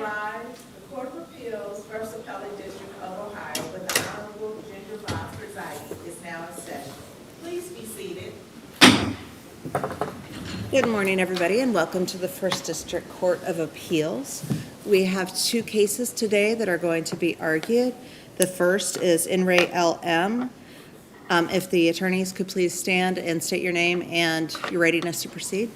rise. The Court of Appeals, First Appellate District of Ohio, with the Honorable Ginger Box presiding, is now in session. Please be seated. Good morning, everybody, and welcome to the First District Court of Appeals. We have two cases today that are going to be argued. The first is In Re LM. If the attorneys could please stand and state your name and your readiness to proceed.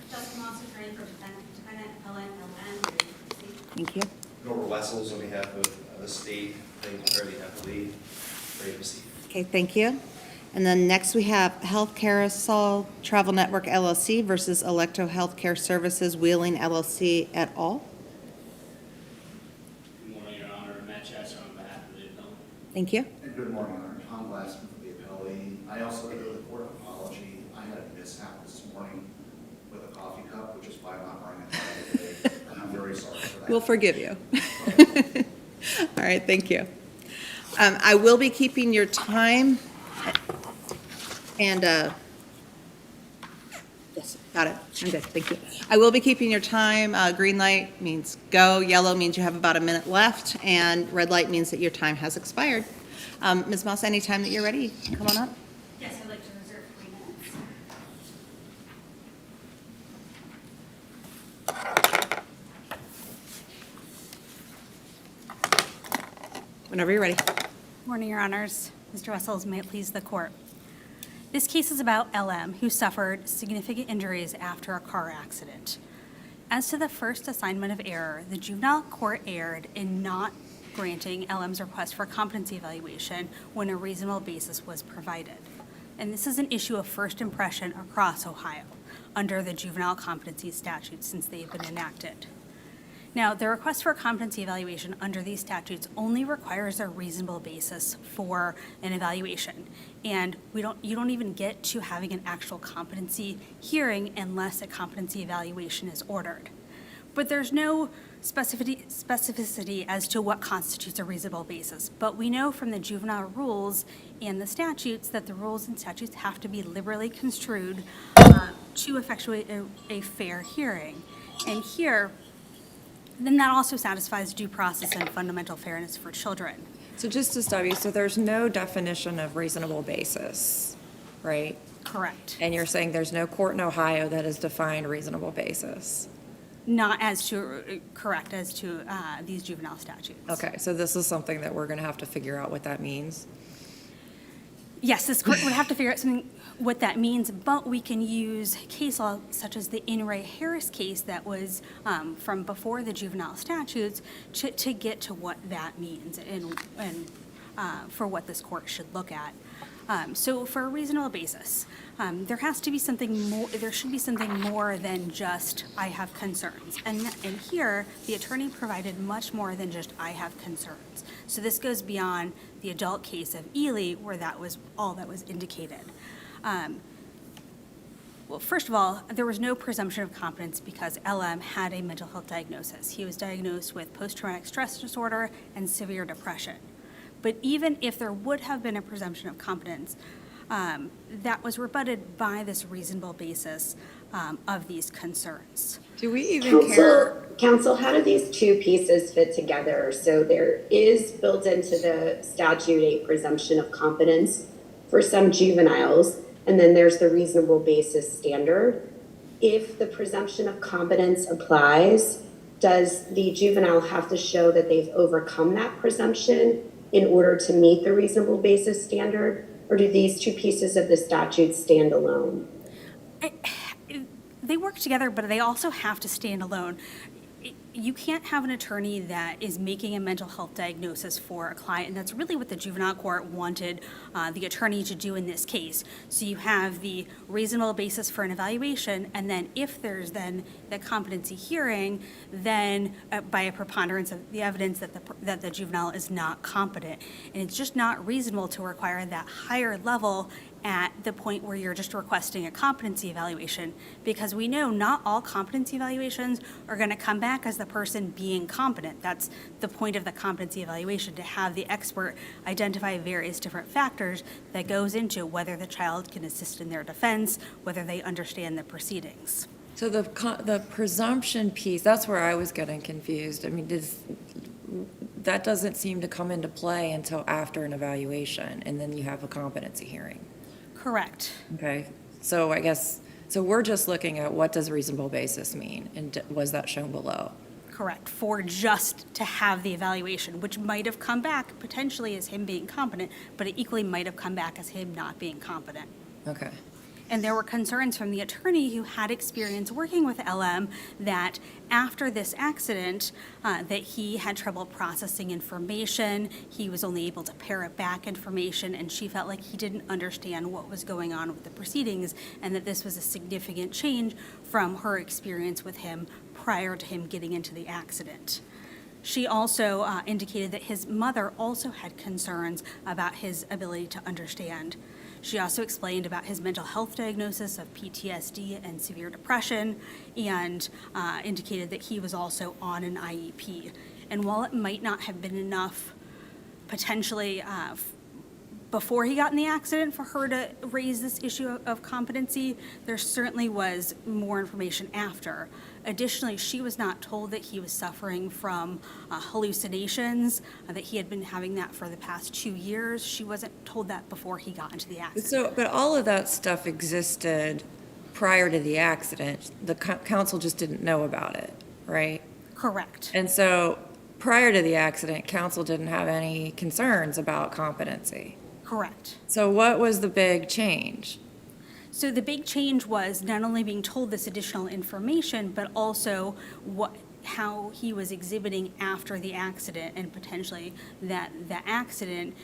Justin Moss, attorney for defendant Ellen LN. Ready to proceed? Thank you. Norbert Wessels on behalf of the state, ready to lead, ready to proceed. Okay, thank you. And then next we have Health Carousel Travel Network LLC versus Electo Healthcare Services Wheeling LLC et al. Good morning, Your Honor. Matt Chasser on behalf of the appellant. Thank you. And good morning, Honor. Tom Glassman for the appellee. I also owe the court an apology. I had a mishap this morning with a coffee cup, which is why I'm not bringing it today. And I'm very sorry for that. We'll forgive you. All right, thank you. I will be keeping your time. And, yes, got it. I'm good, thank you. I will be keeping your time. Green light means go, yellow means you have about a minute left, and red light means that your time has expired. Ms. Moss, anytime that you're ready, come on up. Yes, I'd like to reserve 3 minutes. Whenever you're ready. Morning, Your Honors. Mr. Wessels, may it please the court. This case is about LM, who suffered significant injuries after a car accident. As to the first assignment of error, the juvenile court erred in not granting LM's request for competency evaluation when a reasonable basis was provided. And this is an issue of first impression across Ohio under the juvenile competency statutes since they've been enacted. Now, the request for competency evaluation under these statutes only requires a reasonable basis for an evaluation. And you don't even get to having an actual competency hearing unless a competency evaluation is ordered. But there's no specificity as to what constitutes a reasonable basis. But we know from the juvenile rules and the statutes that the rules and statutes have to be liberally construed to effectuate a fair hearing. And here, then that also satisfies due process and fundamental fairness for children. So just to stop you, so there's no definition of reasonable basis, right? Correct. And you're saying there's no court in Ohio that has defined reasonable basis? Not as to, correct, as to these juvenile statutes. Okay, so this is something that we're going to have to figure out what that means? Yes, this court would have to figure out what that means, but we can use case law such as the In Re Harris case that was from before the juvenile statutes to get to what that means and for what this court should look at. So for a reasonable basis, there has to be something more, there should be something more than just, I have concerns. And here, the attorney provided much more than just, I have concerns. So this goes beyond the adult case of Ely, where that was all that was indicated. Well, first of all, there was no presumption of competence because LM had a mental health diagnosis. He was diagnosed with post-traumatic stress disorder and severe depression. But even if there would have been a presumption of competence, that was rebutted by this reasonable basis of these concerns. Do we even care? Counsel, how do these two pieces fit together? So there is built into the statute a presumption of competence for some juveniles, and then there's the reasonable basis standard. If the presumption of competence applies, does the juvenile have to show that they've overcome that presumption in order to meet the reasonable basis standard, or do these two pieces of the statute stand alone? They work together, but they also have to stand alone. You can't have an attorney that is making a mental health diagnosis for a client, and that's really what the juvenile court wanted the attorney to do in this case. So you have the reasonable basis for an evaluation, and then if there's then the competency hearing, then by a preponderance of the evidence that the juvenile is not competent. And it's just not reasonable to require that higher level at the point where you're just requesting a competency evaluation, because we know not all competency evaluations are going to come back as the person being competent. That's the point of the competency evaluation, to have the expert identify various different factors that goes into whether the child can assist in their defense, whether they understand the proceedings. So the presumption piece, that's where I was getting confused. I mean, that doesn't seem to come into play until after an evaluation, and then you have a competency hearing. Correct. Okay, so I guess, so we're just looking at what does reasonable basis mean, and was that shown below? Correct, for just to have the evaluation, which might have come back potentially as him being competent, but it equally might have come back as him not being competent. Okay. And there were concerns from the attorney who had experience working with LM that after this accident, that he had trouble processing information, he was only able to parrot back information, and she felt like he didn't understand what was going on with the proceedings, and that this was a significant change from her experience with him prior to him getting into the accident. She also indicated that his mother also had concerns about his ability to understand. She also explained about his mental health diagnosis of PTSD and severe depression, and indicated that he was also on an IEP. And while it might not have been enough potentially before he got in the accident for her to raise this issue of competency, there certainly was more information after. Additionally, she was not told that he was suffering from hallucinations, that he had been having that for the past 2 years. She wasn't told that before he got into the accident. So, but all of that stuff existed prior to the accident. The council just didn't know about it, right? Correct. And so prior to the accident, council didn't have any concerns about competency. Correct. So what was the big change? So the big change was not only being told this additional information, but also how he was exhibiting after the accident, and potentially that the accident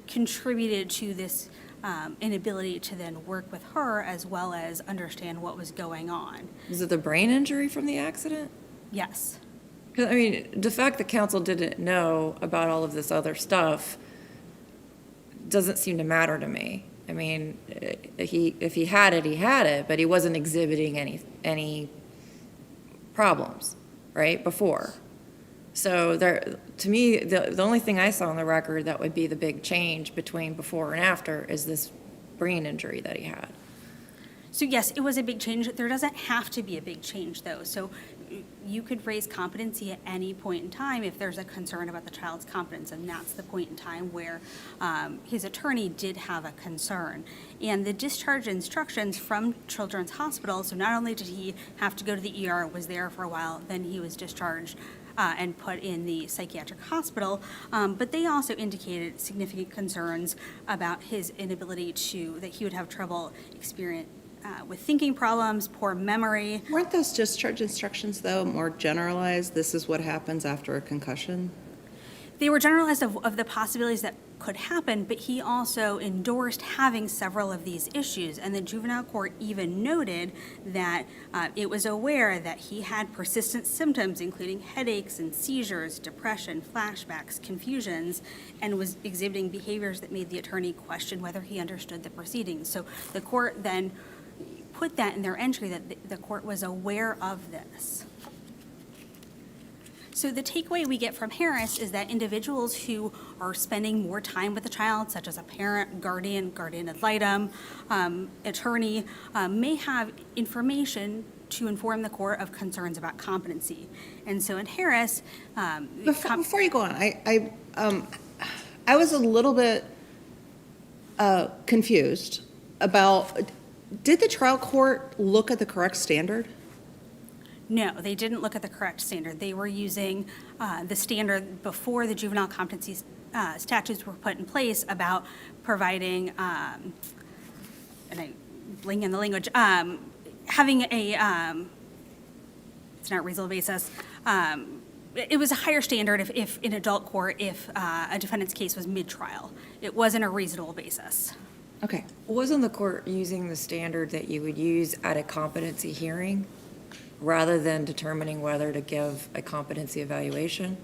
contributed to this inability to then work with her as well as understand what was going on. Was it the brain injury from the accident? Yes. 'Cause, I mean, the fact that council didn't know about all of this other stuff doesn't seem to matter to me. I mean, if he had it, he had it, but he wasn't exhibiting any problems, right, before. So there, to me, the only thing I saw on the record that would be the big change between before and after is this brain injury that he had. So yes, it was a big change. There doesn't have to be a big change, though. So you could raise competency at any point in time if there's a concern about the child's competence, and that's the point in time where his attorney did have a concern. And the discharge instructions from Children's Hospital, so not only did he have to go to the ER, was there for a while, then he was discharged and put in the psychiatric hospital, but they also indicated significant concerns about his inability that he would have trouble with thinking problems, poor memory. Weren't those discharge instructions, though, more generalized? This is what happens after a concussion? They were generalized of the possibilities that could happen, but he also endorsed having several of these issues. And the juvenile court even noted that it was aware that he had persistent symptoms, including headaches and seizures, depression, flashbacks, confusions, and was exhibiting behaviors that made the attorney question whether he understood the proceedings. So the court then put that in their entry that the court was aware of this. So the takeaway we get from Harris is that individuals who are spending more time with the child, such as a parent, guardian ad litem, attorney, may have information to inform the court of concerns about competency. And so in Harris, Before you go on, I was a little bit confused about, did the trial court look at the correct standard? no, they didn't look at the correct standard. They were using the standard before the juvenile competency statutes were put in place about providing, and I bling in the language, having a, it's not reasonable basis, it was a higher standard if in adult court, if a defendant's case was mid-trial. It wasn't a reasonable basis. Okay. Wasn't the court using the standard that you would use at a competency hearing rather than determining whether to give a competency evaluation?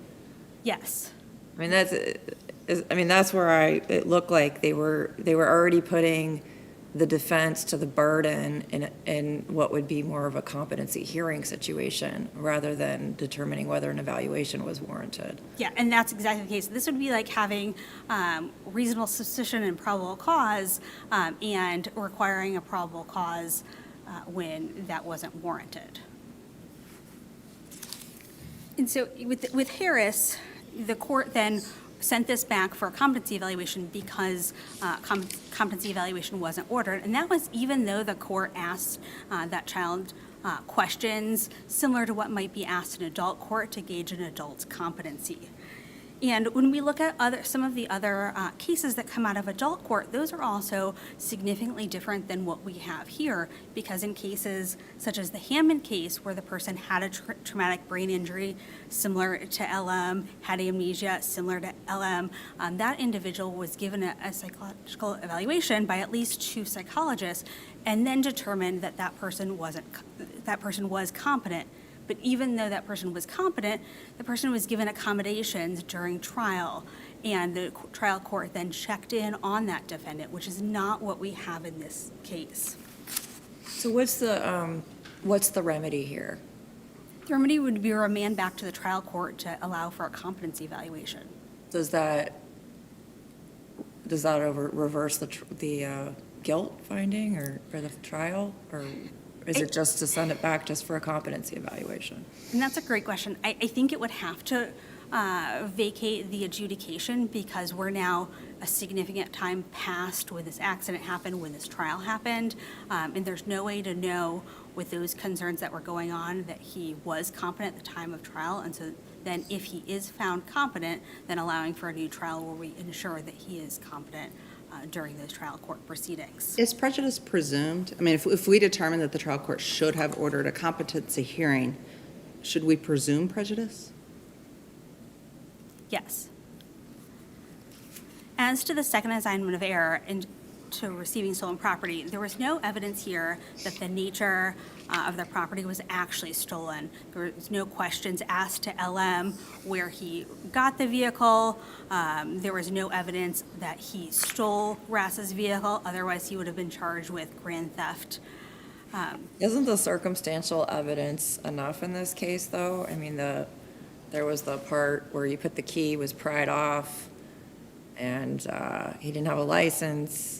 Yes. I mean, that's where it looked like they were already putting the defense to the burden in what would be more of a competency hearing situation rather than determining whether an evaluation was warranted. Yeah, and that's exactly the case. This would be like having reasonable suspicion and probable cause and requiring a probable cause when that wasn't warranted. And so with Harris, the court then sent this back for a competency evaluation because competency evaluation wasn't ordered. And that was even though the court asked that child questions similar to what might be asked in adult court to gauge an adult's competency. And when we look at some of the other cases that come out of adult court, those are also significantly different than what we have here, because in cases such as the Hammond case, where the person had a traumatic brain injury similar to LM, had amnesia similar to LM, that individual was given a psychological evaluation by at least 2 psychologists, and then determined that that person was competent. But even though that person was competent, the person was given accommodations during trial, and the trial court then checked in on that defendant, which is not what we have in this case. So what's the remedy here? The remedy would be a remand back to the trial court to allow for a competency evaluation. Does that reverse the guilt finding or the trial, or is it just to send it back just for a competency evaluation? And that's a great question. I think it would have to vacate the adjudication, because we're now a significant time past when this accident happened, when this trial happened, and there's no way to know with those concerns that were going on that he was competent at the time of trial. And so then if he is found competent, then allowing for a new trial where we ensure that he is competent during those trial court proceedings. Is prejudice presumed? I mean, if we determine that the trial court should have ordered a competency hearing, should we presume prejudice? Yes. As to the second assignment of error and to receiving stolen property, there was no evidence here that the nature of the property was actually stolen. There was no questions asked to LM where he got the vehicle. There was no evidence that he stole Rass's vehicle. Otherwise, he would have been charged with grand theft. Isn't the circumstantial evidence enough in this case, though? I mean, there was the part where you put the key was pried off, and he didn't have a license,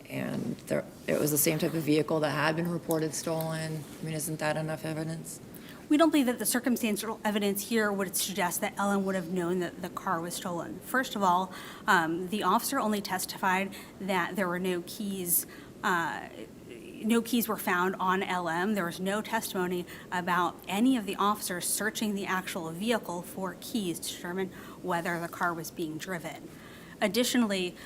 and it was the same type of vehicle that had been reported stolen. I mean, isn't that enough evidence? We don't believe that the circumstantial evidence here would suggest that Ellen would have known that the car was stolen. First of all, the officer only testified that there were no keys. No keys were found on LM. There was no testimony about any of the officers searching the actual vehicle for keys to determine whether the car was being driven. Additionally,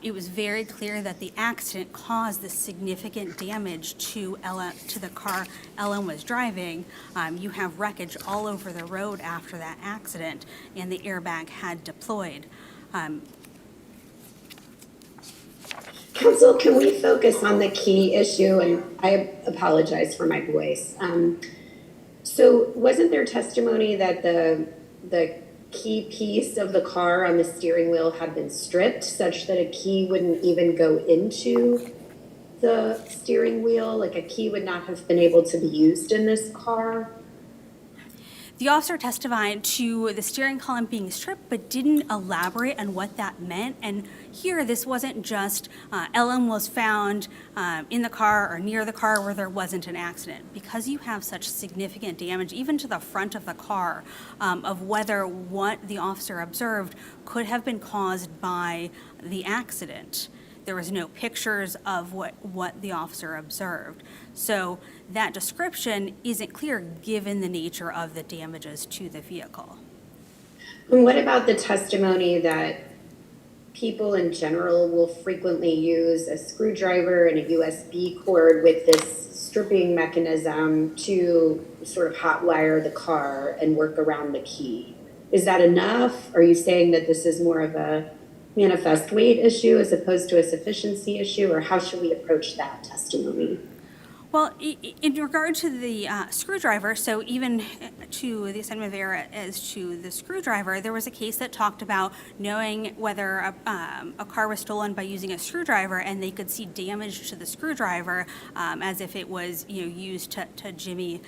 it was very clear that the accident caused the significant damage to the car Ellen was driving. You have wreckage all over the road after that accident, and the airbag had deployed. Counsel, can we focus on the key issue? And I apologize for my voice. So wasn't there testimony that the key piece of the car on the steering wheel had been stripped such that a key wouldn't even go into the steering wheel? Like a key would not have been able to be used in this car? The officer testified to the steering column being stripped, but didn't elaborate on what that meant. And here, this wasn't just Ellen was found in the car or near the car where there wasn't an accident. Because you have such significant damage, even to the front of the car, of whether what the officer observed could have been caused by the accident. There was no pictures of what the officer observed. So that description isn't clear given the nature of the damages to the vehicle. And what about the testimony that people in general will frequently use a screwdriver and a USB cord with this stripping mechanism to sort of hotwire the car and work around the key? Is that enough? Are you saying that this is more of a manifest weight issue as opposed to a sufficiency issue, or how should we approach that testimony? Well, in regard to the screwdriver, so even to the assignment of error as to the screwdriver, there was a case that talked about knowing whether a car was stolen by using a screwdriver, and they could see damage to the screwdriver as if it was used to jimmy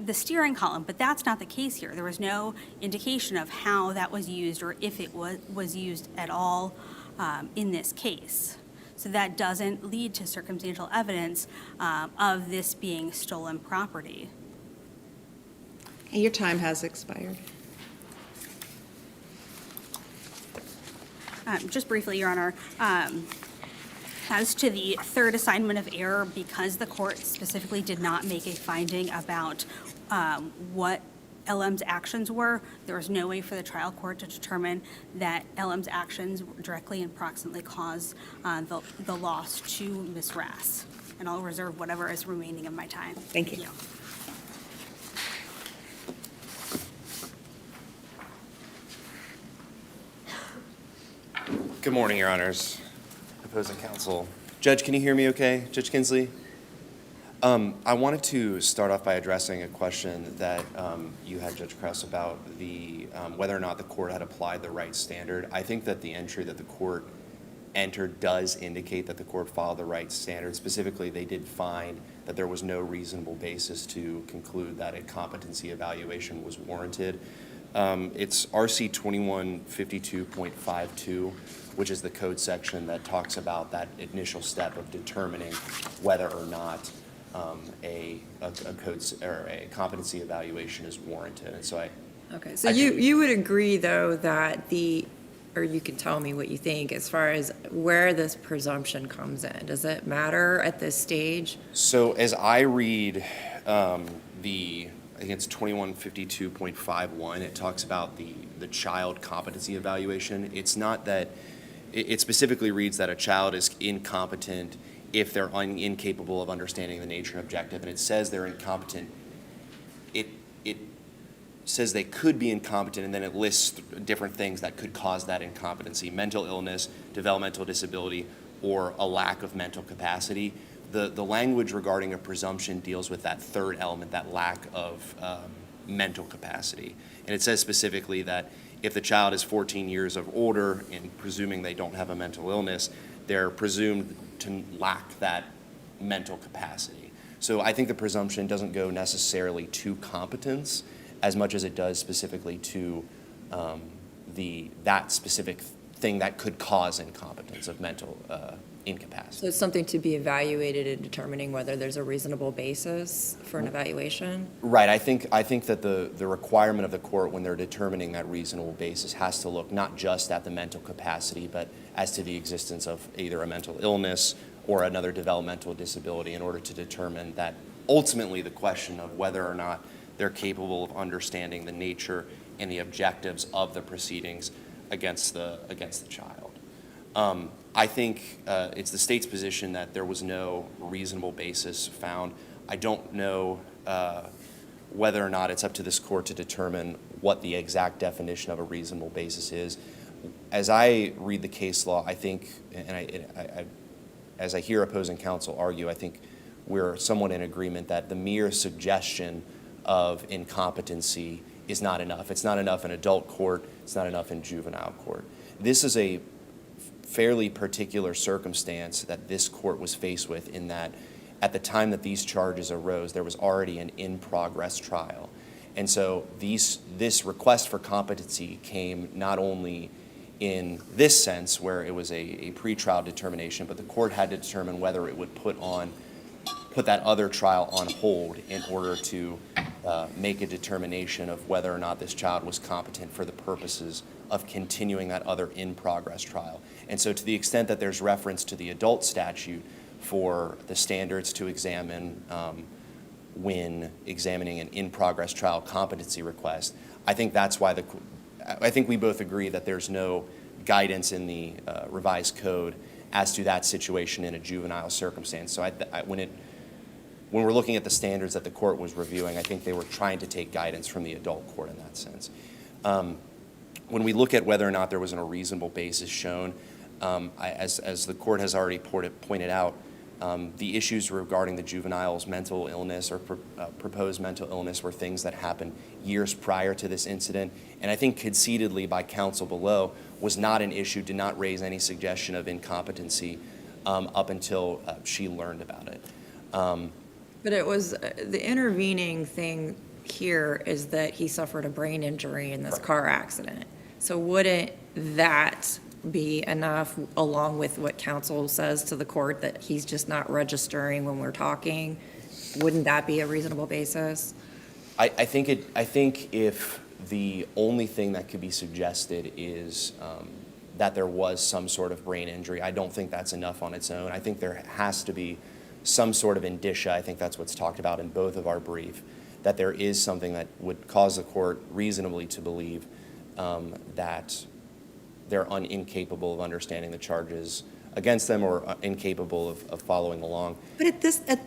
the steering column, but that's not the case here. There was no indication of how that was used or if it was used at all in this case. So that doesn't lead to circumstantial evidence of this being stolen property. Your time has expired. Just briefly, Your Honor, as to the third assignment of error, because the court specifically did not make a finding about what LM's actions were, there was no way for the trial court to determine that LM's actions directly and proximately caused the loss to Ms. Rass. And I'll reserve whatever is remaining of my time. Thank you. Good morning, Your Honors. Opposing counsel. Judge, can you hear me okay? Judge Kinsley? I wanted to start off by addressing a question that you had, Judge Krause, about the whether or not the court had applied the right standard. I think that the entry that the court entered does indicate that the court followed the right standard. Specifically, they did find that there was no reasonable basis to conclude that a competency evaluation was warranted. It's RC 2152.52, which is the code section that talks about that initial step of determining whether or not a competency evaluation is warranted. And so Okay, so you would agree, though, that or you can tell me what you think as far as where this presumption comes in. Does it matter at this stage? So as I read I think it's 2152.51, it talks about the child competency evaluation. It's not that, it specifically reads that a child is incompetent if they're incapable of understanding the nature and objective, and it says they're incompetent. It says they could be incompetent, and then it lists different things that could cause that incompetency: mental illness, developmental disability, or a lack of mental capacity. The language regarding a presumption deals with that third element, that lack of mental capacity. And it says specifically that if the child is 14 years of older, and presuming they don't have a mental illness, they're presumed to lack that mental capacity. So I think the presumption doesn't go necessarily to competence as much as it does specifically to that specific thing that could cause incompetence of mental incapacity. So it's something to be evaluated in determining whether there's a reasonable basis for an evaluation? Right. I think that the requirement of the court when they're determining that reasonable basis has to look not just at the mental capacity, but as to the existence of either a mental illness or another developmental disability in order to determine that ultimately the question of whether or not they're capable of understanding the nature and the objectives of the proceedings against the child. I think it's the state's position that there was no reasonable basis found. I don't know whether or not it's up to this court to determine what the exact definition of a reasonable basis is. As I read the case law, I think, and as I hear opposing counsel argue, I think we're somewhat in agreement that the mere suggestion of incompetency is not enough. It's not enough in adult court. It's not enough in juvenile court. This is a fairly particular circumstance that this court was faced with, in that at the time that these charges arose, there was already an in-progress trial. And so this request for competency came not only in this sense, where it was a pretrial determination, but the court had to determine whether it would put that other trial on hold in order to make a determination of whether or not this child was competent for the purposes of continuing that other in-progress trial. And so to the extent that there's reference to the adult statute for the standards to examine when examining an in-progress trial competency request, I think that's why I think we both agree that there's no guidance in the revised code as to that situation in a juvenile circumstance. So when we're looking at the standards that the court was reviewing, I think they were trying to take guidance from the adult court in that sense. When we look at whether or not there was a reasonable basis shown, as the court has already pointed out, the issues regarding the juvenile's mental illness or proposed mental illness were things that happened years prior to this incident, and I think concededly by counsel below was not an issue, did not raise any suggestion of incompetency up until she learned about it. But it was, the intervening thing here is that he suffered a brain injury in this car accident. So wouldn't that be enough, along with what counsel says to the court, that he's just not registering when we're talking? Wouldn't that be a reasonable basis? I think if the only thing that could be suggested is that there was some sort of brain injury, I don't think that's enough on its own. I think there has to be some sort of indicia. I think that's what's talked about in both of our brief, that there is something that would cause the court reasonably to believe that they're incapable of understanding the charges against them or incapable of following along. But at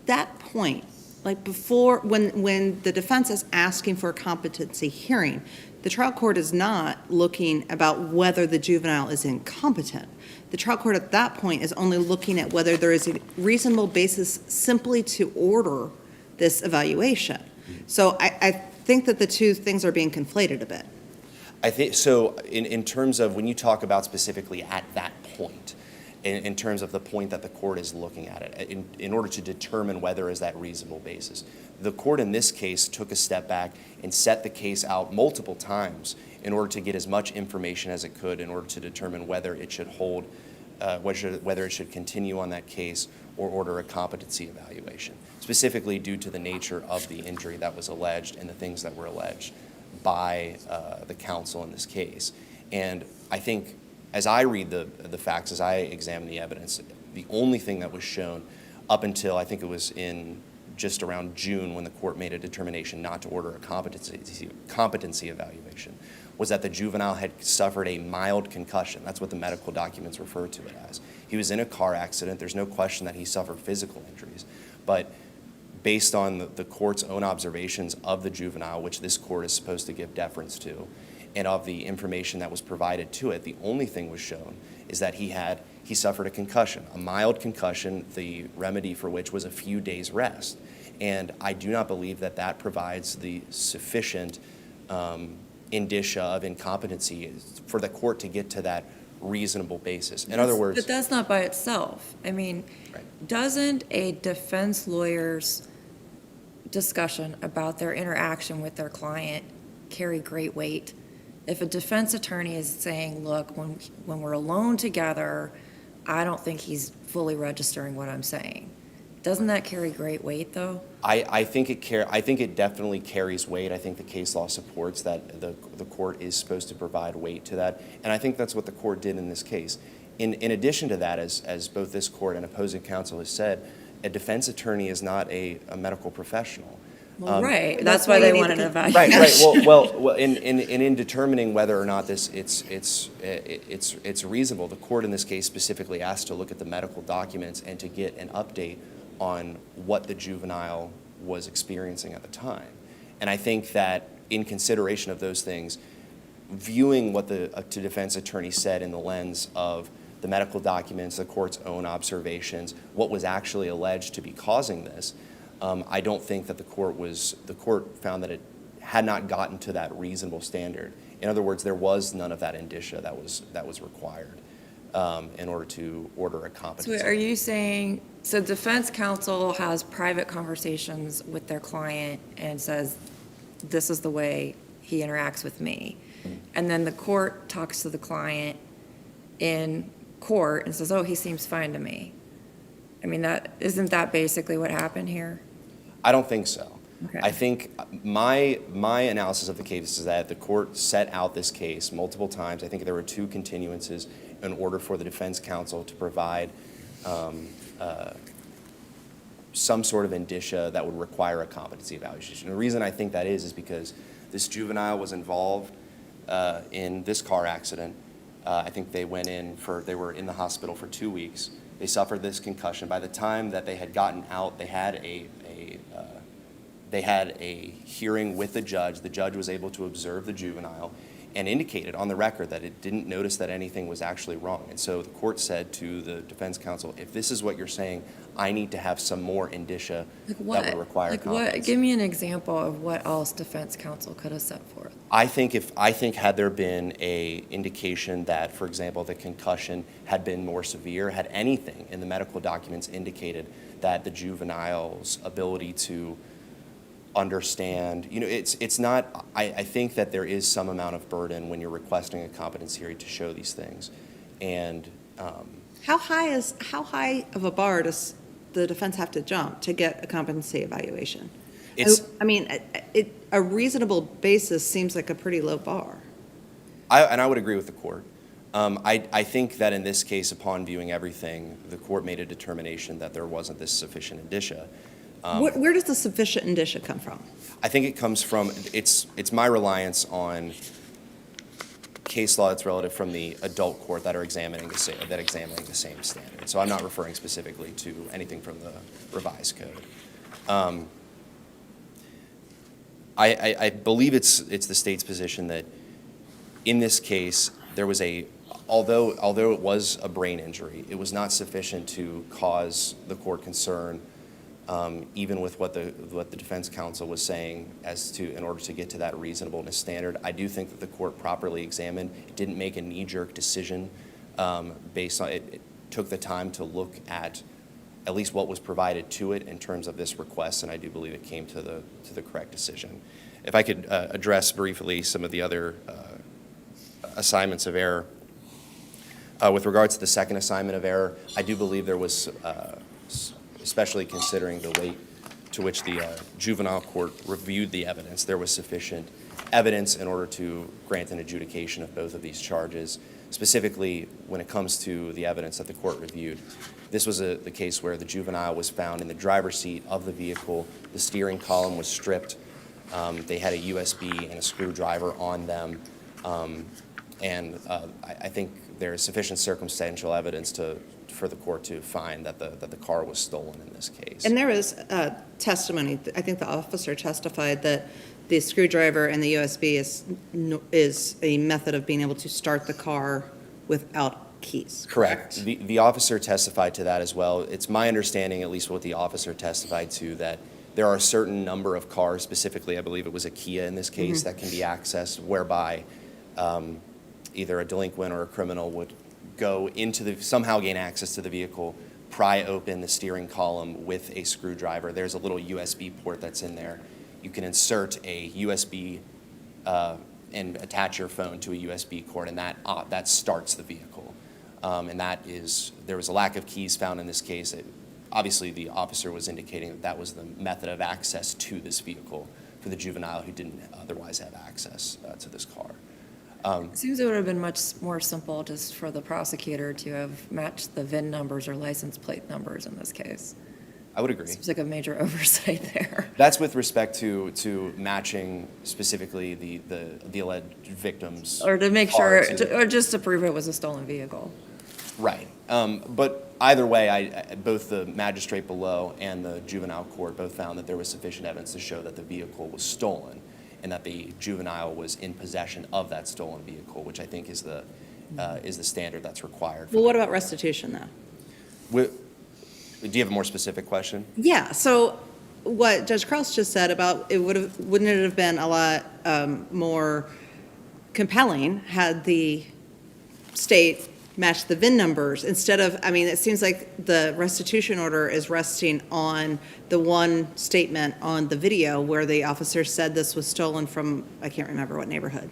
that point, like before, when the defense is asking for a competency hearing, the trial court is not looking about whether the juvenile is incompetent. The trial court at that point is only looking at whether there is a reasonable basis simply to order this evaluation. So I think that the two things are being conflated a bit. I think so. In terms of when you talk about specifically at that point, in terms of the point that the court is looking at it, in order to determine whether is that reasonable basis, the court in this case took a step back and set the case out multiple times in order to get as much information as it could in order to determine whether it should hold, whether it should continue on that case or order a competency evaluation, specifically due to the nature of the injury that was alleged and the things that were alleged by the counsel in this case. And I think as I read the facts, as I examine the evidence, the only thing that was shown up until I think it was in just around June when the court made a determination not to order a competency evaluation was that the juvenile had suffered a mild concussion. That's what the medical documents refer to it as. He was in a car accident. There's no question that he suffered physical injuries. But based on the court's own observations of the juvenile, which this court is supposed to give deference to, and of the information that was provided to it, the only thing was shown is that he suffered a concussion, a mild concussion, the remedy for which was a few days rest. And I do not believe that that provides the sufficient indicia of incompetency for the court to get to that reasonable basis. In other words, But that's not by itself. I mean, Right. doesn't a defense lawyer's discussion about their interaction with their client carry great weight? If a defense attorney is saying, look, when we're alone together, I don't think he's fully registering what I'm saying. Doesn't that carry great weight, though? I think it definitely carries weight. I think the case law supports that the court is supposed to provide weight to that, and I think that's what the court did in this case. In addition to that, as both this court and opposing counsel has said, a defense attorney is not a medical professional. Well, right, that's that's why why they you wanted need an to- evaluation. Right. Well. In determining whether or not it's reasonable, the court in this case specifically asked to look at the medical documents and to get an update on what the juvenile was experiencing at the time. And I think that in consideration of those things, viewing what the defense attorney said in the lens of the medical documents, the court's own observations, what was actually alleged to be causing this, I don't think that the court found that it had not gotten to that reasonable standard. In other words, there was none of that indicia that was required in order to order a competency. So are you saying, so defense counsel has private conversations with their client and says, this is the way he interacts with me, and then the court talks to the client in court and says, oh, he seems fine to me? I mean, isn't that basically what happened here? I don't think so. Okay. I think my analysis of the case is that the court set out this case multiple times. I think there were 2 continuances in order for the defense counsel to provide some sort of indicia that would require a competency evaluation. And the reason I think that is because this juvenile was involved in this car accident. I think they were in the hospital for 2 weeks. They suffered this concussion. By the time that they had gotten out, they had a hearing with the judge. The judge was able to observe the juvenile and indicated on the record that it didn't notice that anything was actually wrong. And so the court said to the defense counsel, if this is what you're saying, I need to have some more indicia that would require competency. Give me an example of what else defense counsel could have set forth. I think had there been a indication that, for example, the concussion had been more severe, had anything in the medical documents indicated that the juvenile's ability to understand, it's not, I think that there is some amount of burden when you're requesting a competency hearing to show these things. And How high of a bar does the defense have to jump to get a competency evaluation? It's- I mean, a reasonable basis seems like a pretty low bar. I would agree with the court. I think that in this case, upon viewing everything, the court made a determination that there wasn't this sufficient indicia. Where does the sufficient indicia come from? I think it comes from, it's my reliance on case law that's relative from the adult court that are examining the same standard. So I'm not referring specifically to anything from the revised code. I believe it's the state's position that in this case, there was although it was a brain injury, it was not sufficient to cause the court concern, even with what the defense counsel was saying in order to get to that reasonableness standard. I do think that the court properly examined, didn't make a knee-jerk decision based on it took the time to look at least what was provided to it in terms of this request, and I do believe it came to the correct decision. If I could address briefly some of the other assignments of error. With regards to the second assignment of error, I do believe there was, especially considering the weight to which the juvenile court reviewed the evidence, there was sufficient evidence in order to grant an adjudication of both of these charges. Specifically, when it comes to the evidence that the court reviewed, this was the case where the juvenile was found in the driver's seat of the vehicle. The steering column was stripped. They had a USB and a screwdriver on them. I think there is sufficient circumstantial evidence for the court to find that the car was stolen in this case. And there is testimony, I think the officer testified that the screwdriver and the USB is a method of being able to start the car without keys. Correct. The officer testified to that as well. It's my understanding, at least what the officer testified to, that there are a certain number of cars, specifically I believe it was a Kia in this case, that can be accessed, whereby either a delinquent or a criminal would go somehow gain access to the vehicle, pry open the steering column with a screwdriver. There's a little USB port that's in there. You can insert a USB and attach your phone to a USB cord, and that starts the vehicle. There was a lack of keys found in this case. Obviously, the officer was indicating that was the method of access to this vehicle for the juvenile who didn't otherwise have access to this car. Seems it would have been much more simple just for the prosecutor to have matched the VIN numbers or license plate numbers in this case. I would agree. Seems like a major oversight there. That's with respect to matching specifically the alleged victims. Or to make car sure, or just to prove it was a stolen vehicle. Right. But either way, both the magistrate below and the juvenile court both found that there was sufficient evidence to show that the vehicle was stolen and that the juvenile was in possession of that stolen vehicle, which I think is the standard that's required. Well, what about restitution, though? Do you have a more specific question? Yeah, so what Judge Krause just said about wouldn't it have been a lot more compelling had the state matched the VIN numbers instead of, it seems like the restitution order is resting on the one statement on the video where the officer said this was stolen from, I can't remember what neighborhood.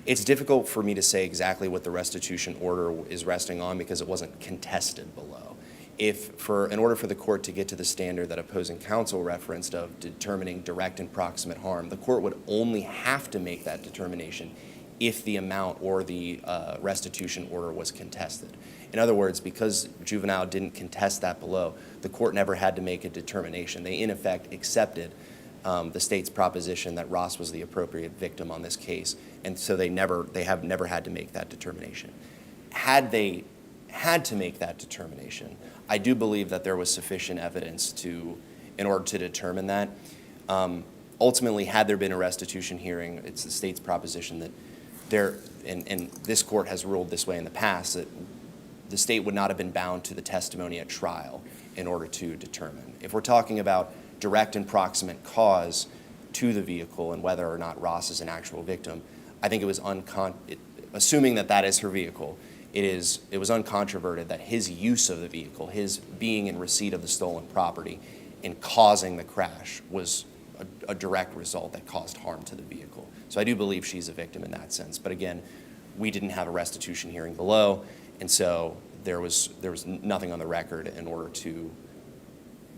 It's difficult for me to say exactly what the restitution order is resting on because it wasn't contested below. In order for the court to get to the standard that opposing counsel referenced of determining direct and proximate harm, the court would only have to make that determination if the amount or the restitution order was contested. In other words, because juvenile didn't contest that below, the court never had to make a determination. They, in effect, accepted the state's proposition that Ross was the appropriate victim on this case, and so they have never had to make that determination. Had they had to make that determination, I do believe that there was sufficient evidence in order to determine that. Ultimately, had there been a restitution hearing, it's the state's proposition that and this court has ruled this way in the past, that the state would not have been bound to the testimony at trial in order to determine. If we're talking about direct and proximate cause to the vehicle and whether or not Ross is an actual victim, I think it was assuming that is her vehicle, it was uncontroverted that his use of the vehicle, his being in receipt of the stolen property and causing the crash was a direct result that caused harm to the vehicle. So I do believe she's a victim in that sense. But again, we didn't have a restitution hearing below, And so there was nothing on the record in order to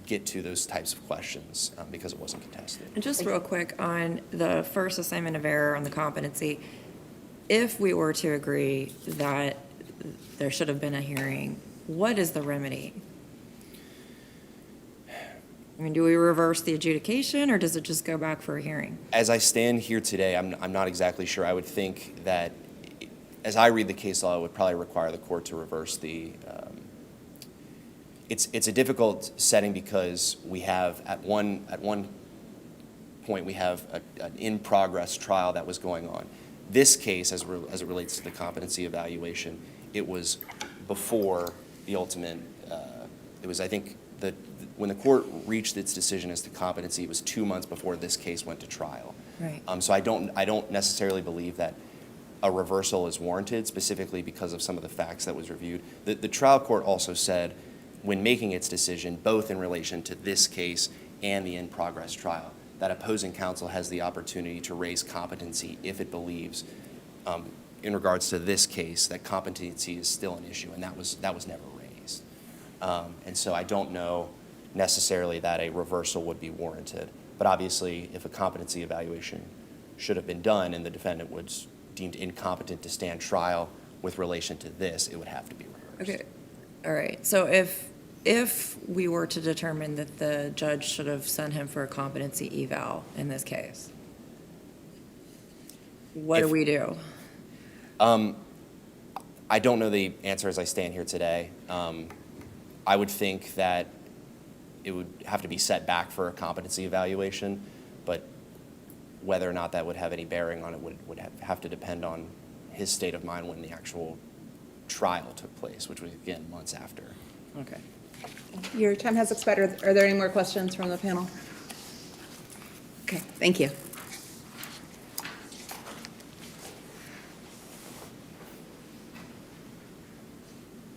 get to those types of questions because it wasn't contested. And just real quick on the first assignment of error on the competency, if we were to agree that there should have been a hearing, what is the remedy? I mean, do we reverse the adjudication, or does it just go back for a hearing? As I stand here today, I'm not exactly sure. I would think that, as I read the case law, it would probably require the court to reverse the. It's a difficult setting because we have at one point we have an in-progress trial that was going on. This case, as it relates to the competency evaluation, it was before the ultimate. It was, I think, when the court reached its decision as to competency, it was 2 months before this case went to trial. Right. So I don't necessarily believe that a reversal is warranted, specifically because of some of the facts that was reviewed. The trial court also said, when making its decision, both in relation to this case and the in-progress trial, that opposing counsel has the opportunity to raise competency if it believes, in regards to this case, that competency is still an issue, and that was never raised. And so I don't know necessarily that a reversal would be warranted. But obviously, if a competency evaluation should have been done and the defendant was deemed incompetent to stand trial with relation to this, it would have to be reversed. Okay, all right. So if we were to determine that the judge should have sent him for a competency eval in this case, what do we do? I don't know the answer as I stand here today. I would think that it would have to be set back for a competency evaluation, but whether or not that would have any bearing on it would have to depend on his state of mind when the actual trial took place, which was, again, months after. Okay. Your time has expired. Are there any more questions from the panel? Okay, thank you.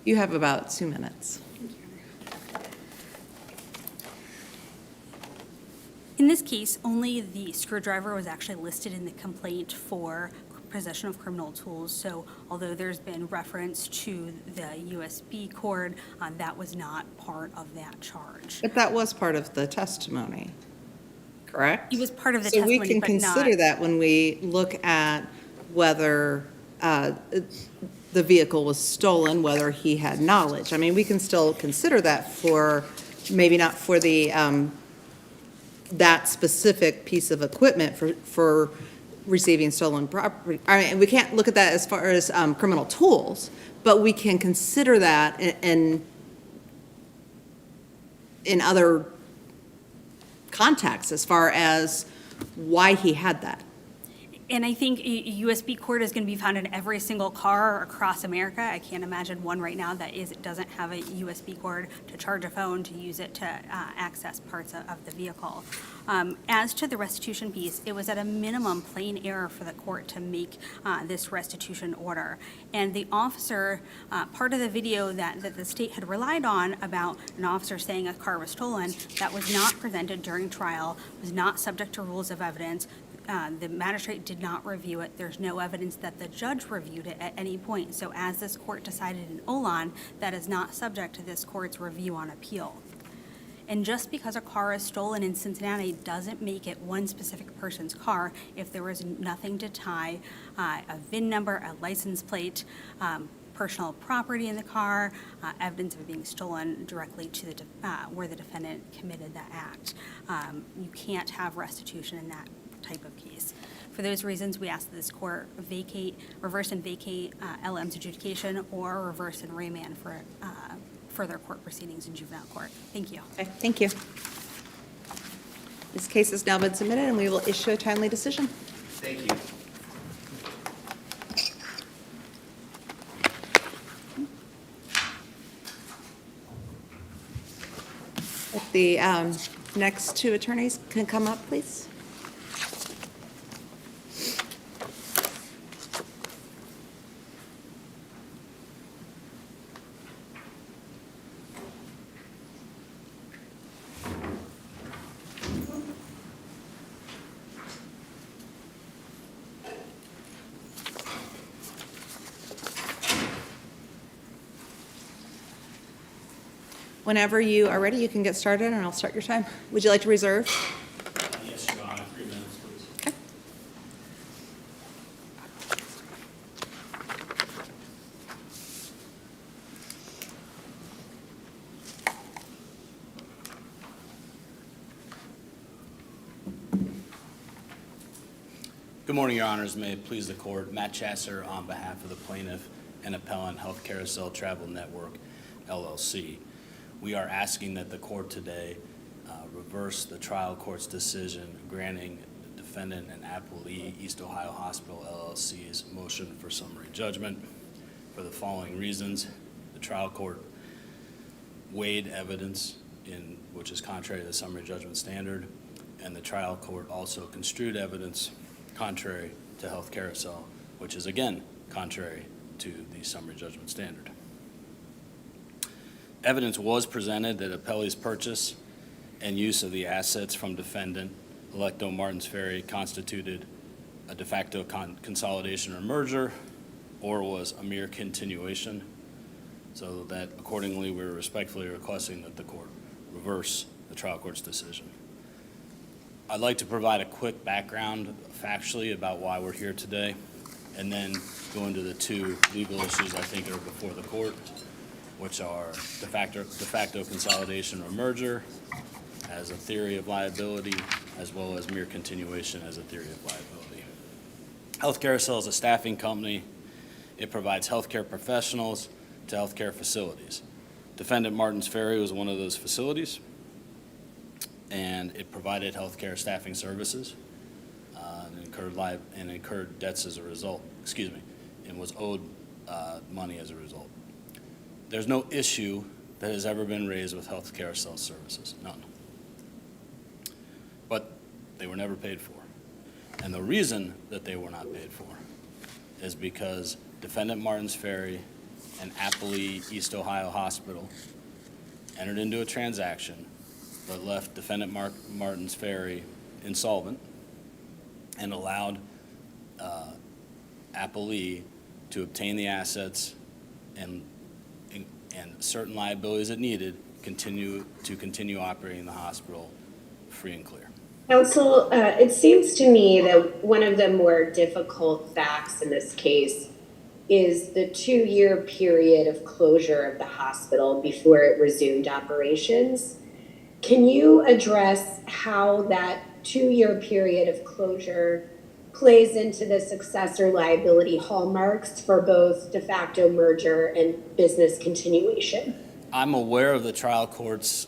You have about 2 minutes. In this case, only the screwdriver was actually listed in the complaint for possession of criminal tools. So although there's been reference to the USB cord, that was not part of that charge. But that was part of the testimony, correct? It was part of the So testimony, we can but consider not- that when we look at whether the vehicle was stolen, whether he had knowledge. I mean, we can still consider that for, maybe not for the, that specific piece of equipment for receiving stolen property. I mean, we can't look at that as far as criminal tools, but we can consider that in other contexts as far as why he had that. And I think a USB cord is going to be found in every single car across America. I can't imagine one right now that doesn't have a USB cord to charge a phone, to use it to access parts of the vehicle. As to the restitution piece, it was at a minimum plain error for the court to make this restitution order. And the officer, part of the video that the state had relied on about an officer saying a car was stolen, that was not presented during trial, was not subject to rules of evidence. The magistrate did not review it. There's no evidence that the judge reviewed it at any point. So as this court decided in Olan, that is not subject to this court's review on appeal. And just because a car is stolen in Cincinnati doesn't make it one specific person's car if there was nothing to tie a VIN number, a license plate, personal property in the car, evidence of it being stolen directly to where the defendant committed that act. You can't have restitution in that type of case. For those reasons, we ask that this court reverse and vacate LM's adjudication, or reverse and remand for further court proceedings in juvenile court. Thank you. Okay, thank you. This case has now been submitted, and we will issue a timely decision. Thank you. If the next two attorneys can come up, please. Whenever you are ready, you can get started, and I'll start your time. Would you like to reserve? Yes, Your Honor, 3 minutes, please. Okay. Good morning, Your Honors. May it please the court. Matt Chasser on behalf of the plaintiff and appellant Health Carousel Travel Network, LLC. We are asking that the court today reverse the trial court's decision granting defendant and appellee East Ohio Hospital, LLC's motion for summary judgment for the following reasons. The trial court weighed evidence which is contrary to the summary judgment standard, and the trial court also construed evidence contrary to Health Carousel, which is again contrary to the summary judgment standard. Evidence was presented that appellee's purchase and use of the assets from defendant Electo Martins Ferry constituted a de facto consolidation or merger, or was a mere continuation, so that accordingly we're respectfully requesting that the court reverse the trial court's decision. I'd like to provide a quick background factually about why we're here today, and then go into the two legal issues I think are before the court, which are de facto consolidation or merger as a theory of liability, as well as mere continuation as a theory of liability. Health Carousel is a staffing company. It provides healthcare professionals to healthcare facilities. Defendant Martins Ferry was one of those facilities, and it provided healthcare staffing services and incurred debts as a result, and was owed money as a result. There's no issue that has ever been raised with Health Carousel services, none. But they were never paid for. And the reason that they were not paid for is because defendant Martins Ferry and appellee East Ohio Hospital entered into a transaction that left defendant Martins Ferry insolvent and allowed appellee to obtain the assets and certain liabilities it needed to continue operating the hospital free and clear. Counsel, it seems to me that one of the more difficult facts in this case is the 2-year period of closure of the hospital before it resumed operations. Can you address how that 2-year period of closure plays into the successor liability hallmarks for both de facto merger and business continuation? I'm aware of the trial court's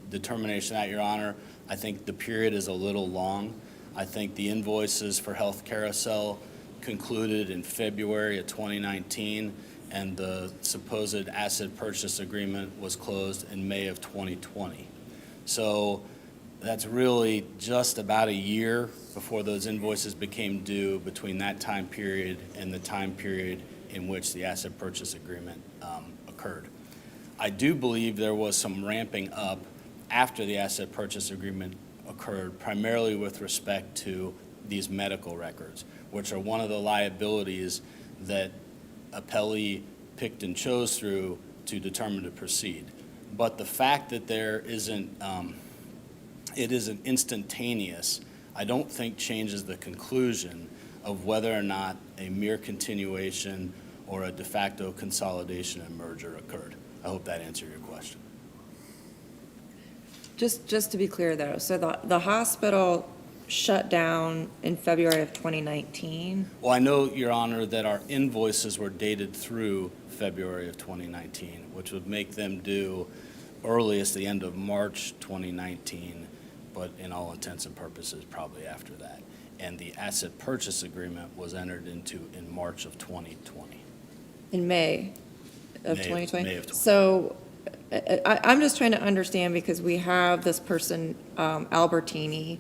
determination that, Your Honor. I think the period is a little long. I think the invoices for Health Carousel concluded in February of 2019, and the supposed asset purchase agreement was closed in May of 2020. So that's really just about a year before those invoices became due between that time period and the time period in which the asset purchase agreement occurred. I do believe there was some ramping up after the asset purchase agreement occurred, primarily with respect to these medical records, which are one of the liabilities that appellee picked and chose through to determine to proceed. But the fact that there isn't, it isn't instantaneous, I don't think changes the conclusion of whether or not a mere continuation or a de facto consolidation and merger occurred. I hope that answered your question. Just to be clear though, so the hospital shut down in February of 2019? Well, I know, Your Honor, that our invoices were dated through February of 2019, which would make them due earliest the end of March 2019, but in all intents and purposes, probably after that. And the asset purchase agreement was entered into in March of 2020. In May of May 2020? May of 2020. So I'm just trying to understand, because we have this person, Albertini,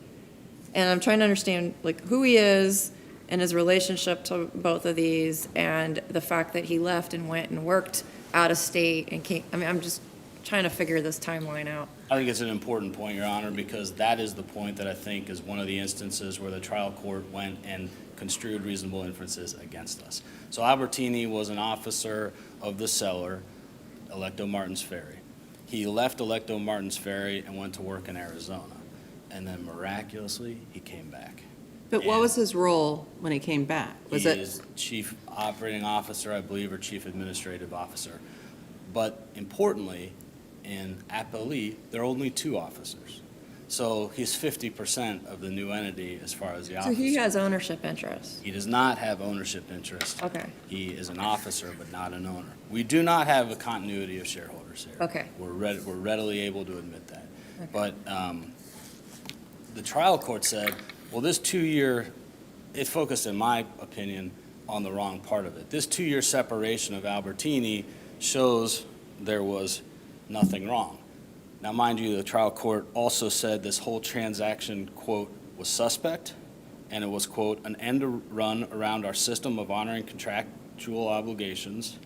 and I'm trying to understand like who he is and his relationship to both of these, and the fact that he left and went and worked out of state and came. I mean, I'm just trying to figure this timeline out. I think it's an important point, Your Honor, because that is the point that I think is one of the instances where the trial court went and construed reasonable inferences against us. So Albertini was an officer of the seller, Electo Martins Ferry. He left Electo Martins Ferry and went to work in Arizona. And then miraculously, he came back. But what was his role when he came back? Was He it, is chief operating officer, I believe, or chief administrative officer. But importantly, in Appalachia, there are only 2 officers. So he's 50% of the new entity as far as the So officer. he has ownership interest. He does not have ownership interest. Okay. He is an officer, but not an owner. We do not have a continuity of shareholders here. Okay. We're readily able to admit that. But the trial court said, well, this 2-year, it focused, in my opinion, on the wrong part of it. This 2-year separation of Albertini shows there was nothing wrong. Now, mind you, the trial court also said this whole transaction, quote, was suspect, and it was, quote, an end run around our system of honoring contractual obligations.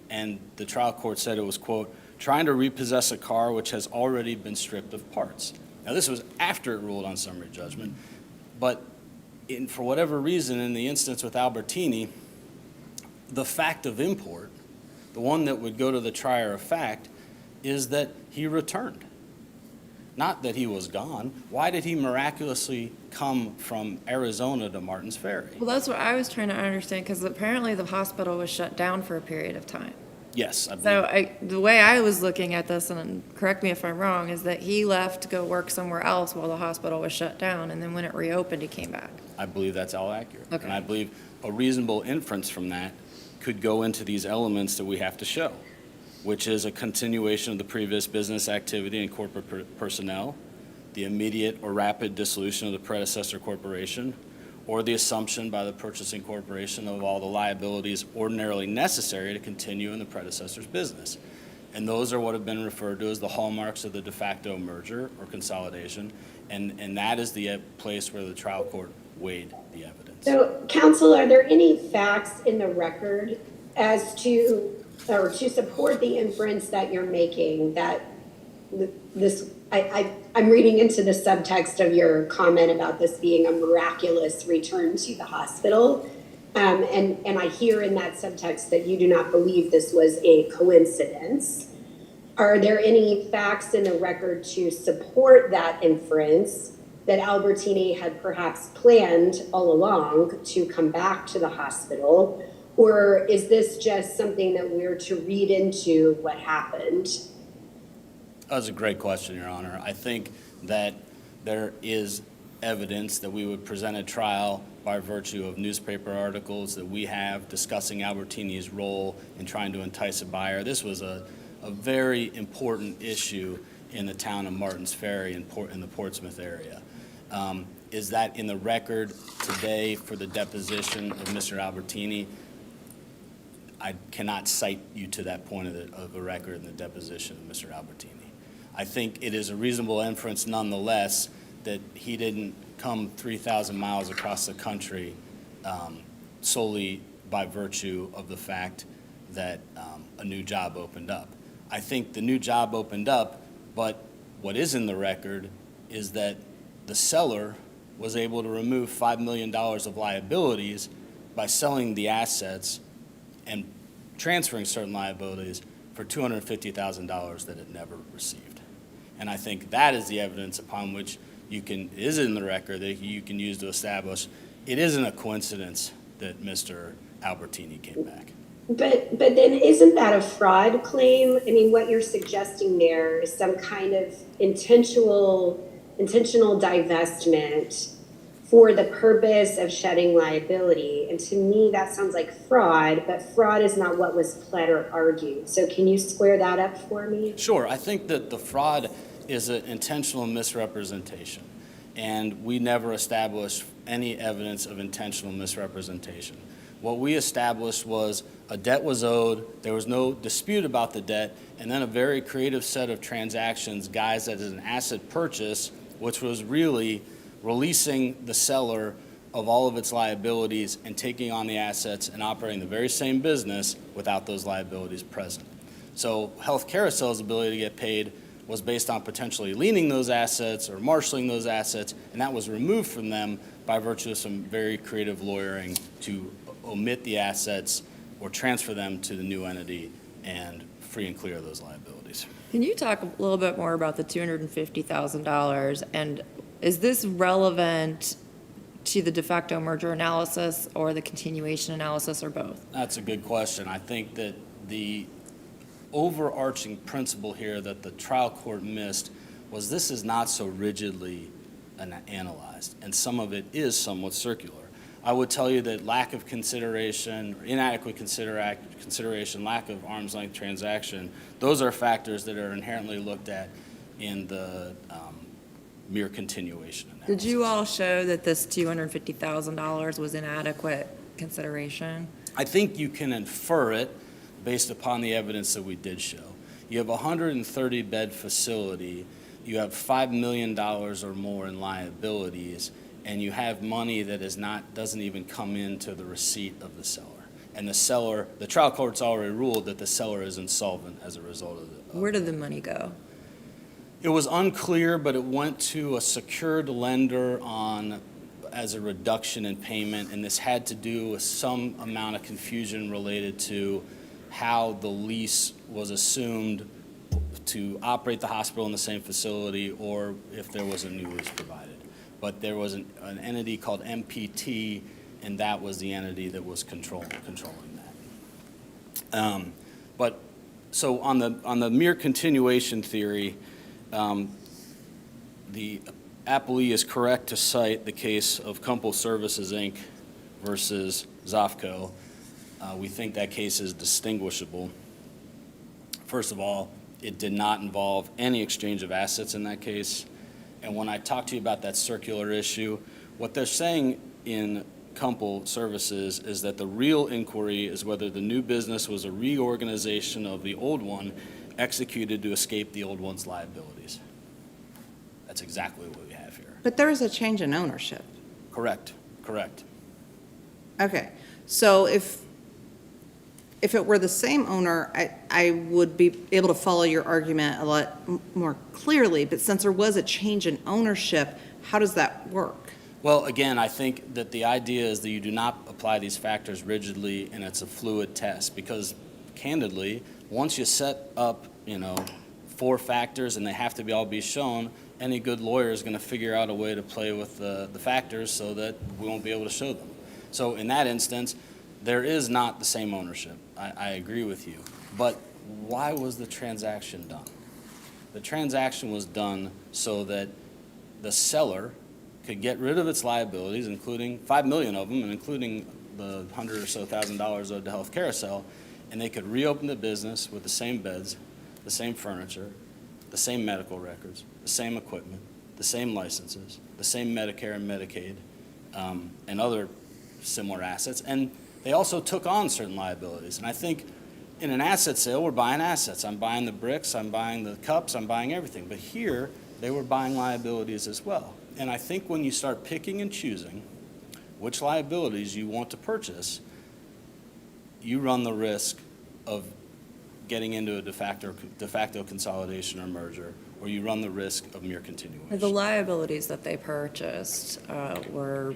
And the trial court said it was, quote, trying to repossess a car which has already been stripped of parts. Now, this was after it ruled on summary judgment, but for whatever reason, in the instance with Albertini, the fact of import, the one that would go to the trier of fact, is that he returned. Not that he was gone. Why did he miraculously come from Arizona to Martins Ferry? Well, that's what I was trying to understand, because apparently the hospital was shut down for a period of time. Yes, I believe. So the way I was looking at this, and correct me if I'm wrong, is that he left to go work somewhere else while the hospital was shut down, and then when it reopened, he came back. I believe that's all accurate. Okay. And I believe a reasonable inference from that could go into these elements that we have to show, which is a continuation of the previous business activity and corporate personnel, the immediate or rapid dissolution of the predecessor corporation, or the assumption by the purchasing corporation of all the liabilities ordinarily necessary to continue in the predecessor's business. And those are what have been referred to as the hallmarks of the de facto merger or consolidation, and that is the place where the trial court weighed the evidence. So, counsel, are there any facts in the record as to, or to support the inference that you're making that this, I'm reading into the subtext of your comment about this being a miraculous return to the hospital. And I hear in that subtext that you do not believe this was a coincidence. Are there any facts in the record to support that inference that Albertini had perhaps planned all along to come back to the hospital? Or is this just something that we're to read into what happened? That's a great question, Your Honor. I think that there is evidence that we would present at trial by virtue of newspaper articles that we have discussing Albertini's role in trying to entice a buyer. This was a very important issue in the town of Martins Ferry in the Portsmouth area. Is that in the record today for the deposition of Mr. Albertini? I cannot cite you to that point of the record in the deposition of Mr. Albertini. I think it is a reasonable inference nonetheless that he didn't come 3,000 miles across the country solely by virtue of the fact that a new job opened up. I think the new job opened up, but what is in the record is that the seller was able to remove $5 million of liabilities by selling the assets and transferring certain liabilities for $250,000 that it never received. And I think that is the evidence upon which is in the record that you can use to establish it isn't a coincidence that Mr. Albertini came back. But then isn't that a fraud claim? I mean, what you're suggesting there is some kind of intentional divestment for the purpose of shedding liability. And to me, that sounds like fraud, but fraud is not what was pled or argued. So can you square that up for me? Sure. I think that the fraud is an intentional misrepresentation, and we never established any evidence of intentional misrepresentation. What we established was a debt was owed, there was no dispute about the debt, and then a very creative set of transactions guised as an asset purchase, which was really releasing the seller of all of its liabilities and taking on the assets and operating the very same business without those liabilities present. So Health Carousel's ability to get paid was based on potentially leaning those assets or marshaling those assets, and that was removed from them by virtue of some very creative lawyering to omit the assets or transfer them to the new entity and free and clear of those liabilities. Can you talk a little bit more about the $250,000? And is this relevant to the de facto merger analysis or the continuation analysis, or both? That's a good question. I think that the overarching principle here that the trial court missed was this is not so rigidly analyzed, and some of it is somewhat circular. I would tell you that lack of consideration, or inadequate consideration, lack of arm's length transaction, those are factors that are inherently looked at in the mere continuation analysis. Did you all show that this $250,000 was inadequate consideration? I think you can infer it based upon the evidence that we did show. You have a 130-bed facility, you have $5 million or more in liabilities, and you have money that doesn't even come into the receipt of the seller. And the trial court's already ruled that the seller is insolvent as a result of it. Where did the money go? It was unclear, but it went to a secured lender as a reduction in payment, and this had to do with some amount of confusion related to how the lease was assumed to operate the hospital in the same facility, or if there was a new lease provided. But there was an entity called MPT, and that was the entity that was controlling that. But so on the mere continuation theory, the appellee is correct to cite the case of Kumpel Services, Inc. versus Zofco. We think that case is distinguishable. First of all, it did not involve any exchange of assets in that case. And when I talk to you about that circular issue, what they're saying in Kumpel Services is that the real inquiry is whether the new business was a reorganization of the old one executed to escape the old one's liabilities. That's exactly what we have here. But there is a change in ownership. Correct. Okay, so if it were the same owner, I would be able to follow your argument a lot more clearly, but since there was a change in ownership, how does that work? Well, again, I think that the idea is that you do not apply these factors rigidly, and it's a fluid test, because candidly, once you set up, 4 factors and they have to all be shown, any good lawyer is going to figure out a way to play with the factors so that we won't be able to show them. So in that instance, there is not the same ownership. I agree with you. But why was the transaction done? The transaction was done so that the seller could get rid of its liabilities, including $5 million of them, and including the $100,000 or so owed to Health Carousel, and they could reopen the business with the same beds, the same furniture, the same medical records, the same equipment, the same licenses, the same Medicare and Medicaid, and other similar assets. And they also took on certain liabilities. And I think in an asset sale, we're buying assets. I'm buying the bricks, I'm buying the cups, I'm buying everything. But here, they were buying liabilities as well. And I think when you start picking and choosing which liabilities you want to purchase, you run the risk of getting into a de facto consolidation or merger, or you run the risk of mere continuation. The liabilities that they purchased were,